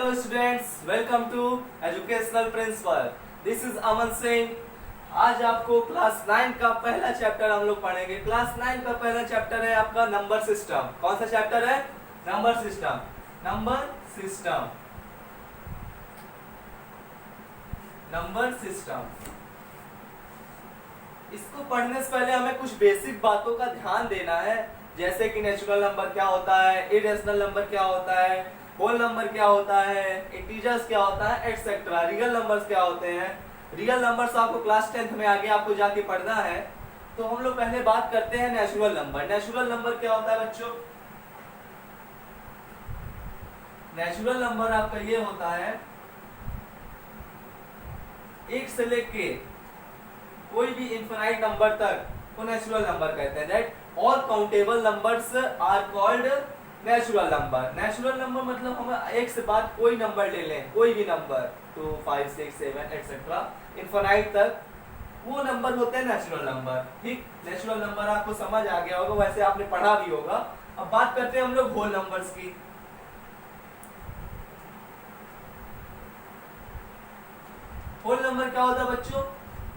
Hello students, welcome to Educational Principle. This is Aman Singh. आज आपको class 9 का पहला चैप्टर हम लोग पढ़ेंगे। क्लास 9 का पहला चैप्टर है आपका नंबर सिस्टम। कौन सा चैप्टर है? Number system. Number system. Number system. इसको पढ़ने से पहले हमें कुछ बेसिक बातों का ध्यान देना है, जैसे कि नेचुरल नंबर क्या होता है, इरेशनल नंबर क्या होता है, होल नंबर क्या होता है, इंटीजर्स क्या होता है, एटसेट्रा। रियल नंबर्स क्या होते हैं। रियल नंबर्स आपको क्लास 10th में आगे आपको जाके पढ़ना है। तो हम लोग पहले बात करते हैं नेचुरल नंबर। नेचुरल नंबर क्या होता है बच्चों? नेचुरल नंबर आपका ये होता है, एक से लेके कोई भी इनफाइनाइट नंबर तक को नेचुरल नंबर कहते हैं। That all countable numbers are called natural number. Natural number मतलब हम एक से बाद कोई नंबर ले लें, कोई भी नंबर 2, 5, 6, 7 एटसेट्रा इनफाइनाइट तक, वो नंबर होते हैं नेचुरल नंबर। ठीक, नेचुरल नंबर आपको समझ आ गया होगा, वैसे आपने पढ़ा भी होगा। अब बात करते हैं हम लोग होल नंबर्स की। होल नंबर क्या होता है बच्चों?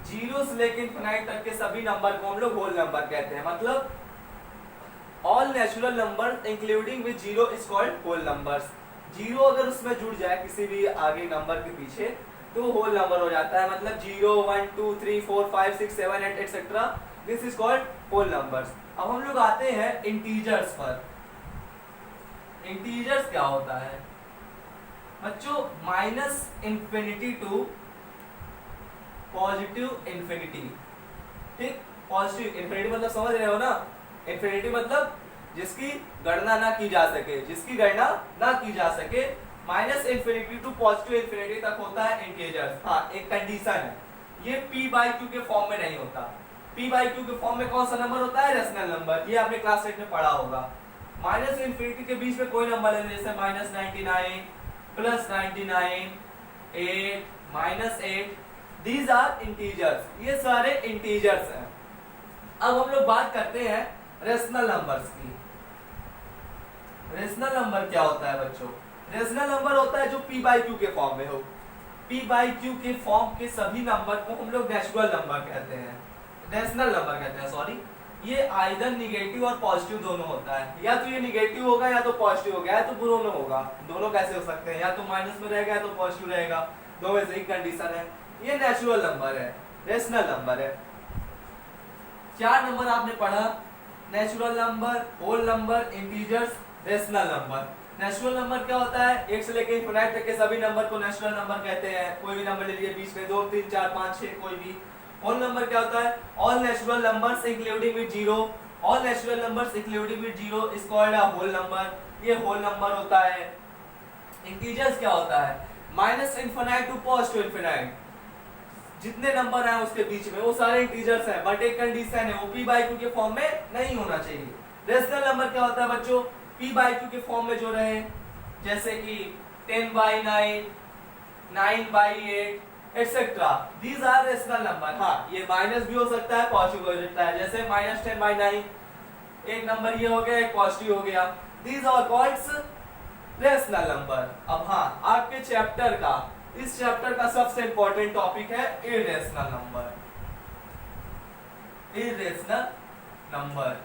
जीरो से लेकर इनफाइनाइट तक के सभी नंबर को हम लोग होल नंबर कहते हैं। मतलब all natural number including with zero is called whole numbers. Zero अगर उसमें जुड़ जाए किसी भी आगे नंबर के पीछे तो होल नंबर हो जाता है। मतलब 0, 1, 2, 3, 4, 5, 6, 7, 8 etcetera, this is called whole numbers. अब हम लोग आते हैं इंटीजर्स पर। इंटीजर्स क्या होता है बच्चों? Minus infinity to positive infinity. ठीक, पॉजिटिव इंफिनिटी मतलब समझ रहे हो ना? इंफिनिटी मतलब जिसकी गणना ना की जा सके, जिसकी गणना ना की जा सके। Minus infinity to positive infinity तक होता है इंटीजर्स। हाँ, एक कंडीशन है, ये p/q के फॉर्म में नहीं होता। p/q के फॉर्म में कौन सा नंबर होता है? Rational number. ये आपने क्लास 8 में पढ़ा होगा। माइनस इंफिनिटी के बीच में कोई नंबर है, जैसे -99, +99, 8, -8, दीज आर इंटीजर्स। ये सारे इंटीजर्स हैं। अब हम लोग बात करते हैं रेशनल नंबर्स की। रेशनल नंबर क्या होता है बच्चों? रेशनल नंबर होता है जो p/q के फॉर्म में हो। p/q के फॉर्म के सभी नंबर को हम लोग नेचुरल नंबर कहते हैं, रेशनल नंबर कहते हैं, सॉरी। ये आइदर निगेटिव और पॉजिटिव दोनों होता है। या तो ये निगेटिव होगा या तो पॉजिटिव होगा, या तो दोनों होगा। दोनों कैसे हो सकते हैं? या तो माइनस में रहेगा या तो पॉजिटिव रहेगा, दो में से एक कंडीशन है। ये नेचुरल नंबर है, रेशनल नंबर है। 4 नंबर आपने पढ़ा, natural number, whole number, integers, rational number. Natural number क्या होता है? एक से लेकर इनफिनिट तक के सभी नंबर को नेचुरल नंबर कहते हैं। कोई भी नंबर ले लीजिए, बीच में 2, 3, 4, 5, 6 कोई भी। होल नंबर क्या होता है? All natural numbers including with zero. All natural numbers including with zero is called a whole number. ये होल नंबर होता है। इंटीजर्स क्या होता है? Minus infinite to positive infinite, जितने नंबर हैं उसके बीच में वो सारे इंटीजर्स हैं, बट एक कंडीशन है, वो p/q के फॉर्म में नहीं होना चाहिए। रेशनल नंबर क्या होता है बच्चों? p/q के फॉर्म में जो रहे, जैसे कि 10/9, 9/8 etcetera, these are rational number. हाँ, ये माइनस भी हो सकता है, पॉजिटिव हो सकता है। जैसे -10/9, एक नंबर ये हो गया, एक पॉजिटिव हो गया। These are called rational number. अब हाँ, आपके चैप्टर का, इस चैप्टर का सबसे इंपॉर्टेंट टॉपिक है इरेशनल नंबर। इरेशनल नंबर,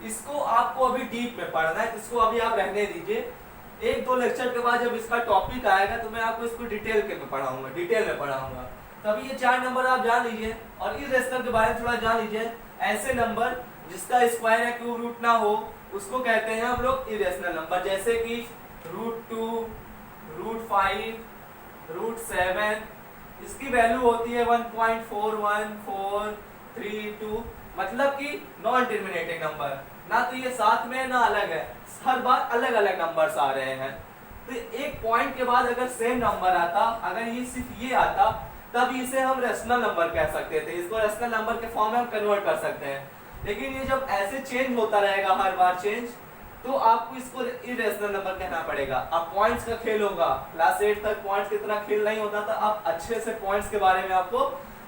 इसको आपको अभी डीप में पढ़ना है, इसको अभी आप रहने दीजिए। 1-2 लेक्चर के बाद जब इसका टॉपिक आएगा तो मैं आपको इसको डिटेल में पढ़ाऊंगा। तभी ये 4 नंबर आप जान लीजिए और इरेशनल के बारे में थोड़ा जान लीजिए। ऐसे नंबर जिसका स्क्वायर या क्यूब रूट ना हो उसको कहते हैं हम लोग इरेशनल नंबर। जैसे कि √2, √5, √7, इसकी वैल्यू होती है 1.41432। मतलब कि नॉन टर्मिनेटिंग नंबर, ना तो ये साथ में ना अलग है, हर बार अलग अलग नंबर्स आ रहे हैं। तो एक पॉइंट के बाद अगर सेम नंबर आता, अगर ये सिर्फ ये आता, तब इसे हम रेशनल नंबर कह सकते थे। इसको रेशनल नंबर के फॉर्म में हम कन्वर्ट कर सकते हैं। लेकिन ये जब ऐसे चेंज होता रहेगा, हर बार चेंज, तो आपको इसको इरेशनल नंबर कहना पड़ेगा। अब पॉइंट्स का खेल होगा, क्लास 8 तक पॉइंट्स की तरह खेल नहीं होता था। अब अच्छे से पॉइंट्स के बारे में आपको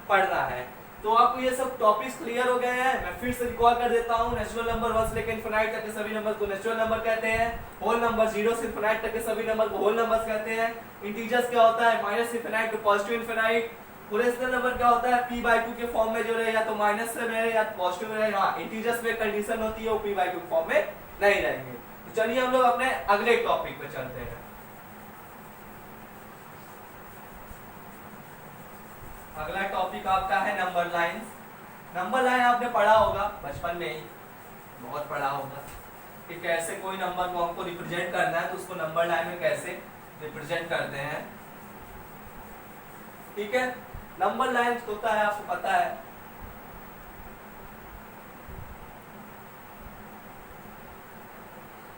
पढ़ना है। तो आपको ये सब टॉपिक्स क्लियर हो गए हैं। मैं फिर से रिकॉल कर देता हूँ। नेचुरल नंबर 1 से लेकर इनफिनाइट तक के सभी नंबर को नेचुरल नंबर कहते हैं। होल नंबर 0 से इनफिनाइट तक के सभी नंबर को होल नंबर्स कहते हैं। इंटीजर्स क्या होता है, minus infinite to positive infinite. Rational number क्या होता है, p बाई क्यू के फॉर्म में जो रहे, या तो माइनस से रहे या पॉजिटिव रहे। हाँ, इंटीजर्स में कंडीशन होती है वो p बाई क्यू फॉर्म में नहीं रहेंगे। तो चलिए हम लोग अपने अगले टॉपिक पे चलते हैं। अगला टॉपिक आपका है नंबर लाइंस। नंबर लाइन आपने पढ़ा होगा बचपन में ही, बहुत पढ़ा होगा कि कैसे कोई नंबर को हमको रिप्रेजेंट करना है तो उसको नंबर लाइन में कैसे रिप्रेजेंट करते हैं। ठीक है, नंबर लाइन होता है, आपको पता है,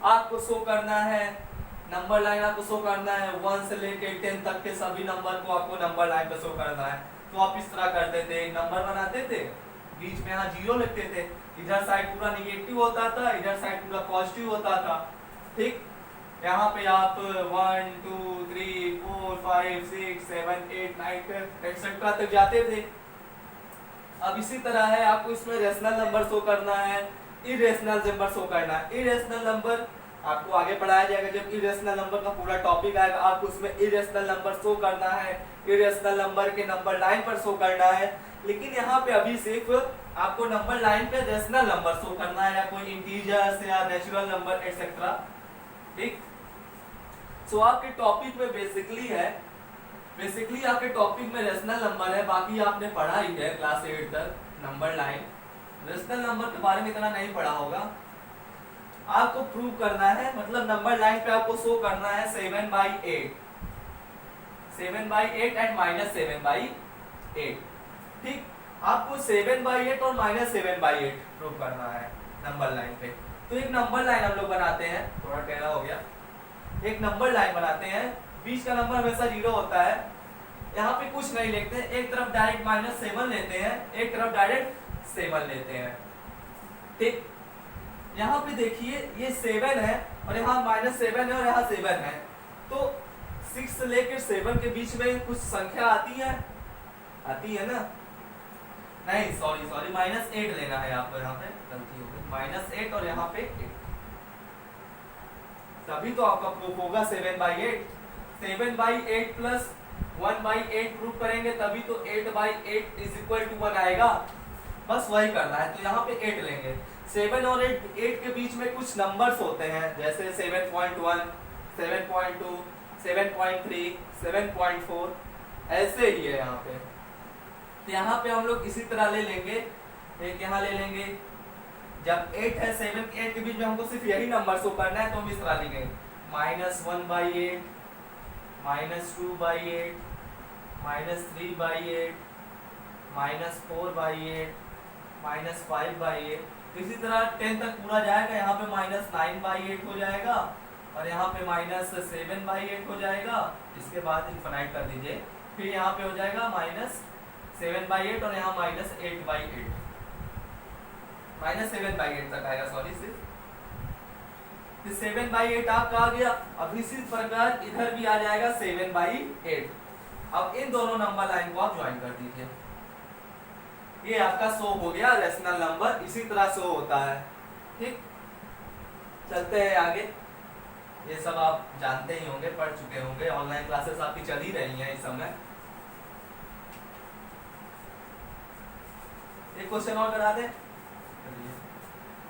आपको शो करना है नंबर लाइन, आपको शो करना है 1 से लेके 10 तक के सभी नंबर को आपको नंबर लाइन पे शो करना है। तो आप इस तरह करते थे, नंबर बनाते थे, बीच में यहाँ 0 लिखते थे, इधर साइड पूरा निगेटिव होता था, इधर साइड पूरा पॉजिटिव होता था। ठीक, यहाँ पे आप 1 2 3 4 5 6 7 8 9 एक्सेट्रा तक जाते थे। अब इसी तरह है, आपको इसमें रेशनल नंबर शो करना है, इरेशनल नंबर शो करना है। इरेशनल नंबर आपको आगे पढ़ाया जाएगा, जब इरेशनल नंबर का पूरा टॉपिक आएगा आपको उसमें इरेशनल नंबर शो करना है, इरेशनल नंबर के नंबर लाइन पर शो करना है। लेकिन यहाँ पे अभी सिर्फ आपको नंबर लाइन पे रेशनल नंबर शो करना है, या कोई इंटीजर्स या नेचुरल नंबर एटसेट्रा। ठीक, सो आपके टॉपिक में बेसिकली आपके टॉपिक में रेशनल नंबर है, बाकी आपने पढ़ा ही है क्लास 8 तक नंबर लाइन। रेशनल नंबर के बारे में इतना नहीं पढ़ा होगा। आपको प्रूव करना है, मतलब नंबर लाइन पे आपको शो करना है 7/8 एंड -7/8। ठीक, आपको 7/8 और -7/8 प्रूव करना है नंबर लाइन पे। तो एक नंबर लाइन हम लोग बनाते हैं, थोड़ा टेढ़ा हो गया, एक नंबर लाइन बनाते हैं, बीच का नंबर हमेशा 0 होता है। यहाँ पे कुछ नहीं लिखते, एक तरफ डायरेक्ट -7 लेते हैं, एक तरफ डायरेक्ट 7 लेते हैं। ठीक, यहाँ पे देखिए ये 7 है और यहाँ -7 है और यहाँ 7 है, तो 6 से लेकर 7 के बीच में कुछ संख्या आती है ना? नहीं, सॉरी -8 लेना है आपको, यहाँ पे गलती हो गई, -8 और यहाँ पे 8, तभी तो आपका प्रूफ होगा 7/8। 7/8 प्लस 1/8 प्रूफ करेंगे तभी तो 8/8 = 1 आएगा। बस वही करना है, तो यहाँ पे 8 लेंगे। 7 और 8 के बीच में कुछ नंबर्स होते हैं, जैसे 7.1 7.2 7.3 7.4 ऐसे ही है यहाँ पे। तो यहाँ पे हम लोग इसी तरह ले लेंगे, एक यहाँ ले लेंगे। जब 8 है 7 8 के बीच में हमको सिर्फ यही नंबर शो करना है, तो हम इस तरह लिखेंगे -1/8 -2/8 -3/8 -4/8 -5/8। इसी तरह 10 तक पूरा जाएगा, यहाँ पे -9/8 हो जाएगा और यहाँ पे -7/8 हो जाएगा। इसके बाद इनफिनाइट कर दीजिए, फिर यहाँ पे हो जाएगा -7/8 और यहाँ -8/8 -7/8 तक आएगा, सॉरी, सिर्फ 7/8 आपका आ गया। अब इसी प्रकार इधर भी आ जाएगा 7/8। अब इन दोनों नंबर लाइन को आप ज्वाइन कर दीजिए, ये आपका शो हो गया रेशनल नंबर, इसी तरह शो होता है। ठीक, चलते हैं आगे। ये सब आप जानते ही होंगे, पढ़ चुके होंगे, ऑनलाइन क्लासेस आपकी चल ही रही हैं इस समय। एक क्वेश्चन और करा दें,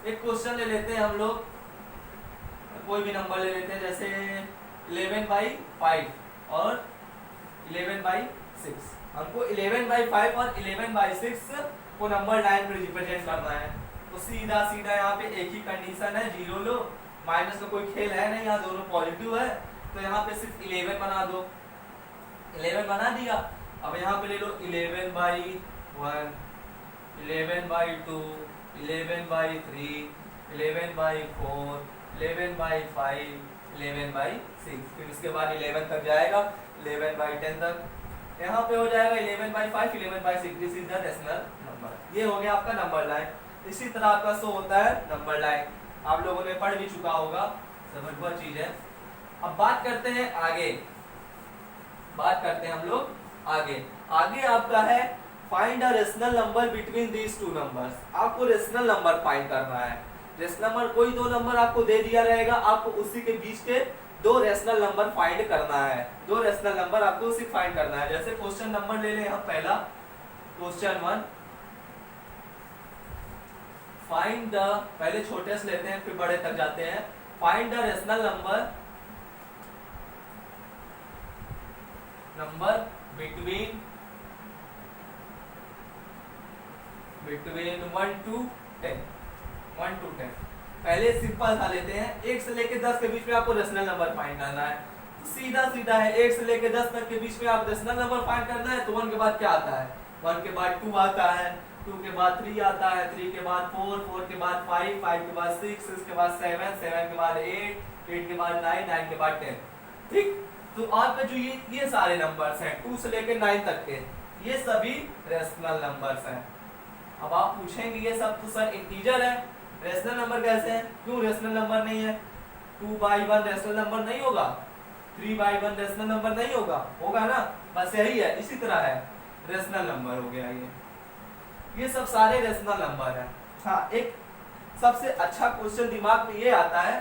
एक क्वेश्चन ले लेते हैं हम लोग, कोई भी नंबर ले लेते हैं, जैसे 11/5 और 11/6। हमको 11/5 और 11/6 को नंबर लाइन में रिप्रेजेंट करना है। तो सीधा यहाँ पे एक ही कंडीशन है, 0 लो, माइनस का कोई खेल है नहीं, यहाँ दोनों पॉजिटिव है, तो यहाँ पे सिर्फ 11 बना दो। 11 बना दिया। अब यहाँ पे ले लो 11/1 11/2 11/3 11/4 11/5 11/6, फिर उसके बाद 11 तक जाएगा, 11/10 तक। यहाँ पे हो जाएगा 11/5 11/6। This is the rational number. ये हो गया आपका नंबर लाइन। इसी तरह आपका शो होता है नंबर लाइन, आप लोगों ने पढ़ भी चुका होगा, समझ हुआ चीज है। अब बात करते हैं आगे, हम लोग आगे आपका है find a rational number between these two numbers, आपको रेशनल नंबर फाइंड करना है। रेशनल नंबर कोई दो नंबर आपको दे दिया रहेगा, आपको उसी के बीच के दो रेशनल नंबर फाइंड करना है। दो रेशनल नंबर आपको उसी फाइंड करना है। जैसे क्वेश्चन नंबर ले लें हम पहला, क्वेश्चन 1, फाइंड द, पहले छोटे से लेते हैं फिर बड़े तक जाते हैं। Find the rational number between 1 to 10, 1 to 10। पहले सिंपल सा लेते हैं, 1 से लेके 10 के बीच में आपको रेशनल नंबर फाइंड करना है। तो सीधा सीधा है, 1 से लेके 10 तक के बीच में आप रेशनल नंबर फाइंड करना है। तो 1 के बाद क्या आता है, 1 के बाद 2 आता है, 2 के बाद 3 आता है, 3 के बाद 4, 4 के बाद 5, 5 के बाद 6, 6 के बाद 7, 7 के बाद 8, 8 के बाद 9, 9 के बाद 10। ठीक, तो आपका जो ये सारे नंबर्स हैं 2 से लेकर 9 तक के, ये सभी रेशनल नंबर्स हैं। अब आप पूछेंगे ये सब तो सर इंटीजर है, रेशनल नंबर कैसे है? क्यों रेशनल नंबर नहीं है? 2/1 रेशनल नंबर नहीं होगा, 3/1 रेशनल नंबर नहीं होगा, होगा ना? बस यही है, इसी तरह है, रेशनल नंबर हो गया ये सब सारे रेशनल नंबर है। हाँ, एक सबसे अच्छा क्वेश्चन दिमाग में ये आता है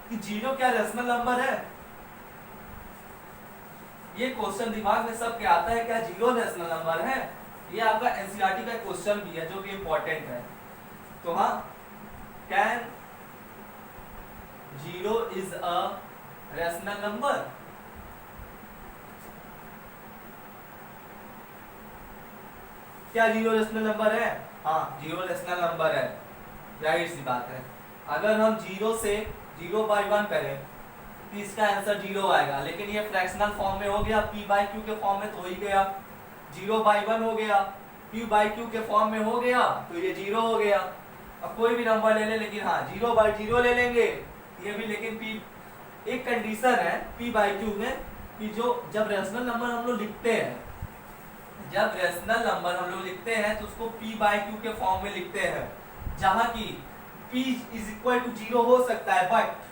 कि 0 क्या रेशनल नंबर है? ये क्वेश्चन दिमाग में सबके आता है, क्या 0 रेशनल नंबर है? ये आपका एनसीईआरटी का क्वेश्चन भी है जो कि इंपॉर्टेंट है। तो हाँ, can 0 is a rational number? क्या 0 रेशनल नंबर है? हाँ, 0 रेशनल नंबर है, जाहिर सी बात है। अगर हम 0 से 0/1 करें तो इसका आंसर 0 आएगा, लेकिन ये फ्रैक्शनल फॉर्म में हो गया, p/q के फॉर्म में तो हो ही गया, 0/1 हो गया, p/q के फॉर्म में हो गया, तो ये 0 हो गया। अब कोई भी नंबर ले लें, लेकिन हाँ 0/0 ले लेंगे ये भी, लेकिन p एक कंडीशन है p/q में कि जो जब रेशनल नंबर हम लोग लिखते हैं, जब रेशनल नंबर हम लोग लिखते हैं तो उसको p/q के फॉर्म में लिखते हैं, जहां की p = 0 हो सकता है but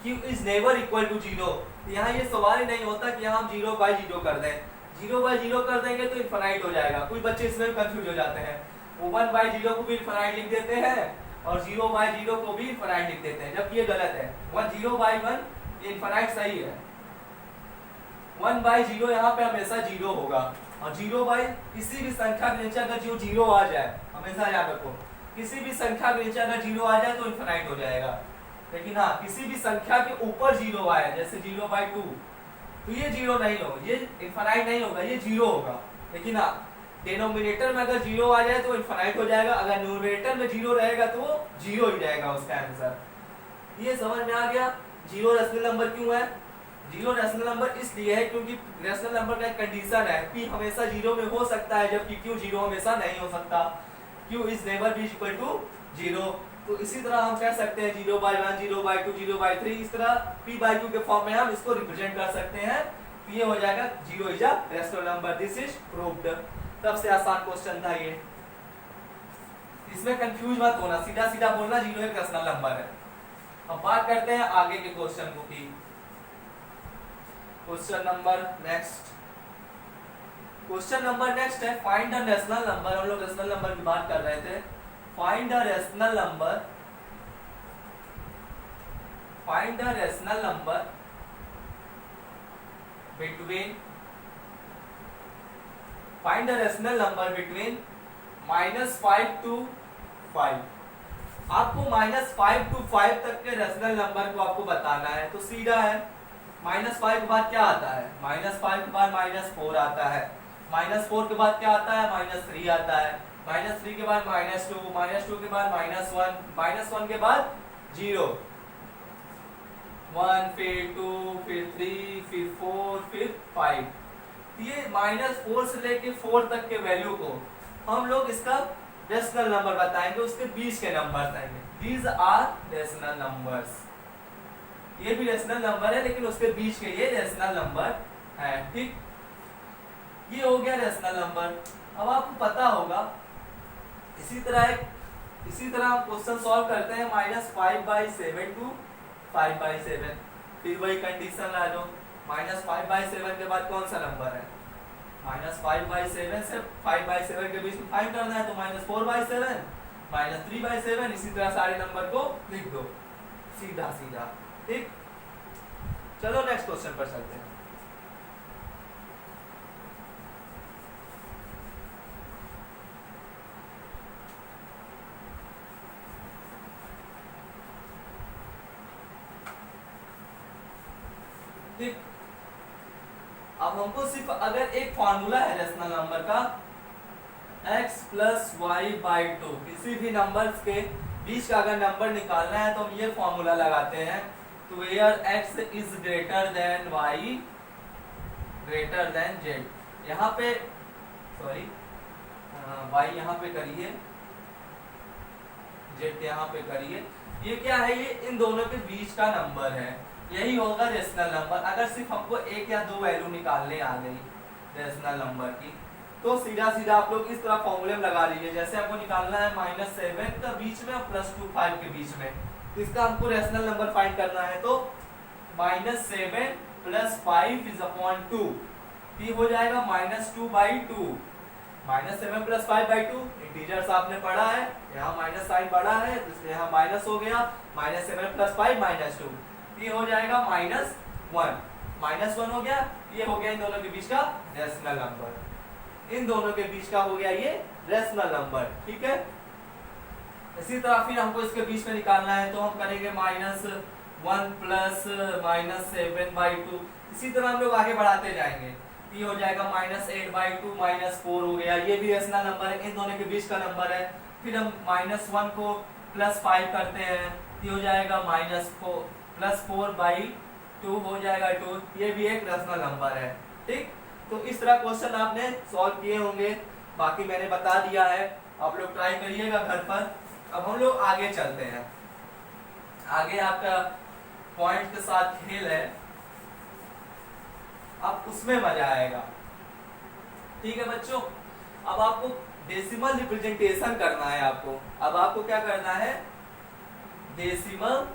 q is never equal to 0। यहाँ ये सवाल ही नहीं होता कि हम 0/0 कर दें, 0/0 कर देंगे तो इनफाइनाइट हो जाएगा। कुछ बच्चे इसमें भी कंफ्यूज हो जाते हैं, वो 1/0 को भी इनफाइनाइट लिख देते हैं और 0/0 को भी इनफाइनाइट लिख देते हैं, जबकि ये गलत है। 0/1 ये इनफाइनाइट सही है, 1/0 यहाँ पे हमेशा 0 होगा, और 0 किसी भी संख्या के नीचे अगर जो 0 आ जाए, हमेशा याद रखो, किसी भी संख्या के नीचे अगर 0 आ जाए तो इनफाइनाइट हो जाएगा। लेकिन हाँ, किसी भी संख्या के ऊपर 0 आए, जैसे 0/2, तो ये 0 नहीं होगा, ये इनफाइनाइट नहीं होगा, ये 0 होगा। लेकिन हाँ, डिनोमिनेटर में अगर 0 आ जाए तो इनफाइनाइट हो जाएगा, अगर न्यूमरेटर में 0 रहेगा तो वो 0 ही रहेगा उसका आंसर। ये समझ में आ गया 0 रेशनल नंबर क्यों है? 0 रेशनल नंबर इसलिए है क्योंकि रेशनल नंबर का एक कंडीशन है, p हमेशा 0 में हो सकता है, जबकि q 0 हमेशा नहीं हो सकता, q is never be equal to 0। तो इसी तरह हम कह सकते हैं 0/1, 0/2, 0/3, इस तरह p/q के फॉर्म में हम इसको रिप्रेजेंट कर सकते हैं। तो ये हो जाएगा 0 is a rational number, this is proved. सबसे आसान क्वेश्चन था ये, इसमें कंफ्यूज मत होना, सीधा सीधा बोलना 0 एक रेशनल नंबर है। अब बात करते हैं आगे के क्वेश्चन को की। क्वेश्चन नंबर नेक्स्ट है फाइंड द रेशनल नंबर। हम लोग रेशनल नंबर की बात कर रहे थे। Find the rational number between -5 to 5। आपको -5 to 5 तक के रेशनल नंबर को आपको बताना है। तो सीधा है, -5 के बाद क्या आता है? -5 के बाद -4 आता है, -4 के बाद क्या आता है? -3 आता है, -3 के बाद -2, -2 के बाद -1, -1 के बाद 0, 1 फिर 2 फिर 3 फिर 4 फिर 5। ये -4 से लेके 4 तक के वैल्यू को हम लोग इसका रेशनल नंबर बताएंगे, उसके बीच के नंबर आएंगे। These are rational numbers. ये भी रेशनल नंबर है लेकिन उसके बीच के ये रेशनल नंबर है। ठीक, ये हो गया रेशनल नंबर। अब आपको पता होगा इसी तरह हम क्वेश्चन सॉल्व करते हैं -5/7 to 5/7। फिर वही कंडीशन ला लो, -5/7 के बाद कौन सा नंबर है? -5/7 से 5/7 के बीच में फाइंड करना है, तो -4/7 -3/7, इसी तरह सारे नंबर को लिख दो सीधा सीधा। ठीक, चलो नेक्स्ट क्वेश्चन पर चलते हैं। ठीक, अब हमको सिर्फ अगर एक फॉर्मूला है रेशनल नंबर का x + y/2, किसी भी नंबर्स के बीच का अगर नंबर निकालना है तो हम ये फॉर्मूला लगाते हैं, तो where x is greater than y greater than z। यहाँ पे सॉरी y यहाँ पे करिए, z यहाँ पे करिए। ये क्या है, ये इन दोनों के बीच का नंबर है, यही होगा रेशनल नंबर। अगर सिर्फ हमको एक या दो वैल्यू निकालने आ गई रेशनल नंबर की, तो सीधा सीधा आप लोग इस तरह फॉर्मूले में लगा लीजिए। जैसे आपको निकालना है -7 का बीच में और +2 5 के बीच में, तो इसका हमको रेशनल नंबर फाइंड करना है, तो -7 + 5 = 2, ये हो जाएगा -2/2। -7 + 5/2 इंटीजर्स आपने पढ़ा है, यहाँ माइनस साइन पढ़ा है, इसलिए यहाँ माइनस हो गया। -7 + 5 -2, ये हो जाएगा -1। -1 हो गया, ये हो गया इन दोनों के बीच का रेशनल नंबर। इन दोनों के बीच का हो गया ये रेशनल नंबर। ठीक है, इसी तरह फिर हमको इसके बीच में निकालना है, तो हम करेंगे -1 + -7/2। इसी तरह हम लोग आगे बढ़ाते जाएंगे, ये हो जाएगा -8/2 -4 हो गया, ये भी रेशनल नंबर है, इन दोनों के बीच का नंबर है। फिर हम -1 को +5 करते हैं, ये हो जाएगा +4/2 हो जाएगा 2, ये भी एक रेशनल नंबर है। ठीक, तो इस तरह क्वेश्चन आपने सॉल्व किए होंगे, बाकी मैंने बता दिया है, आप लोग ट्राई करिएगा घर पर। अब हम लोग आगे चलते हैं, आगे आपका पॉइंट के साथ खेल है, अब उसमें मजा आएगा। ठीक है बच्चों, अब आपको डेसिमल रिप्रेजेंटेशन करना है। अब आपको क्या करना है, डेसिमल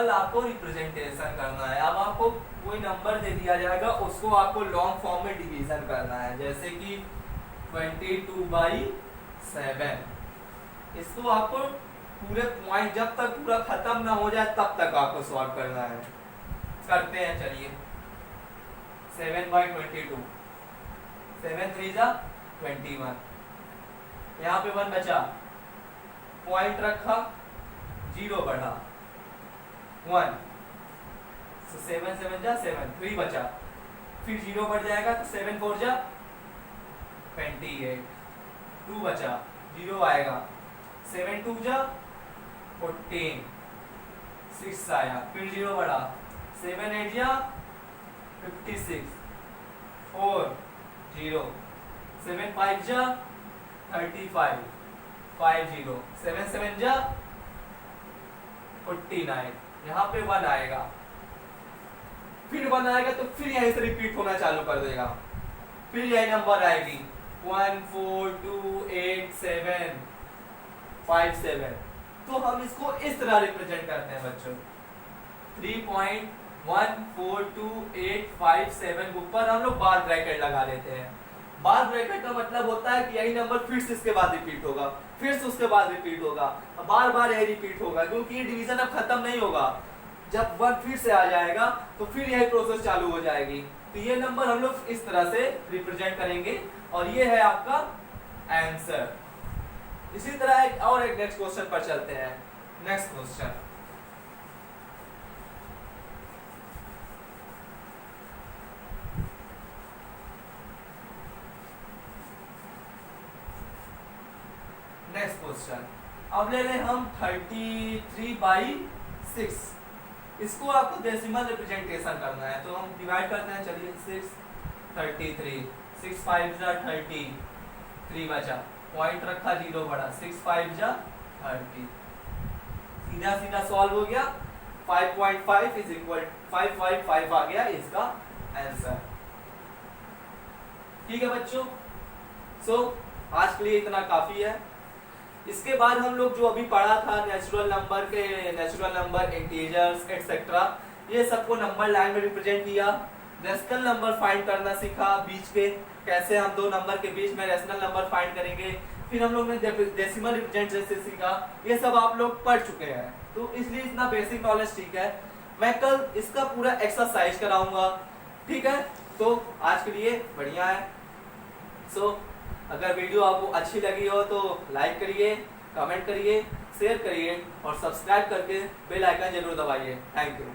आपको रिप्रेजेंटेशन करना है। अब आपको कोई नंबर दे दिया जाएगा, उसको आपको लॉन्ग फॉर्म में डिवीजन करना है, जैसे कि 22/7। इसको आपको पूरे पॉइंट जब तक पूरा खत्म ना हो जाए तब तक आपको सॉल्व करना है। करते हैं, चलिए। 7/22, 7 3 21, यहाँ पे 1 बचा, पॉइंट रखा, 0 बढ़ा, 1, 7 7 7, 3 बचा, फिर 0 बढ़ जाएगा, तो 7 4 28, 2 बचा, 0 आएगा, 7 2 14, 6 आया, फिर 0 बढ़ा, 7 8 56, 4 0, 7 5 35, 5 0, 7 7 49, यहाँ पे 1 आएगा, फिर 1 आएगा, तो फिर यहीं से रिपीट होना चालू कर देगा, फिर यही नंबर आएगी 1 4 2 8 7 5 7। तो हम इसको इस तरह रिप्रेजेंट करते हैं बच्चों, 3.142857 के ऊपर हम लोग बार ब्रैकेट लगा देते हैं। बार ब्रैकेट का मतलब होता है कि यही नंबर फिर से इसके बाद रिपीट होगा, फिर से उसके बाद रिपीट होगा, बार बार यही रिपीट होगा, क्योंकि ये डिवीजन अब खत्म नहीं होगा। जब 1 फिर से आ जाएगा तो फिर यही प्रोसेस चालू हो जाएगी। तो ये नंबर हम लोग इस तरह से रिप्रेजेंट करेंगे, और ये है आपका आंसर। इसी तरह एक नेक्स्ट क्वेश्चन पर चलते हैं। नेक्स्ट क्वेश्चन, अब ले लें हम 33/6। इसको आपको डेसिमल रिप्रेजेंटेशन करना है, तो हम डिवाइड करते हैं, चलिए 6 33, 6 5 30, 3 बचा, पॉइंट रखा, 0 बढ़ा, 6 5 30, सीधा सीधा सॉल्व हो गया। 5.5 इज इक्वल 555 आ गया इसका आंसर। ठीक है बच्चों, सो आज के लिए इतना काफी है। इसके बाद हम लोग जो अभी पढ़ा था नेचुरल नंबर इंटीजर्स एटसेट्रा, ये सबको नंबर लाइन में रिप्रेजेंट किया। रेशनल नंबर फाइंड करना सीखा, बीच के कैसे हम दो नंबर के बीच में रेशनल नंबर फाइंड करेंगे। फिर हम लोग ने डेसिमल रिप्रेजेंट जैसे सीखा, ये सब आप लोग पढ़ चुके हैं, तो इसलिए इतना बेसिक नॉलेज ठीक है। मैं कल इसका पूरा एक्सरसाइज कराऊंगा, ठीक है। तो आज के लिए बढ़िया है। अगर वीडियो आपको अच्छी लगी हो तो लाइक करिए, कमेंट करिए, शेयर करिए और सब्सक्राइब करके बेल आइकन जरूर दबाइए। Thank you.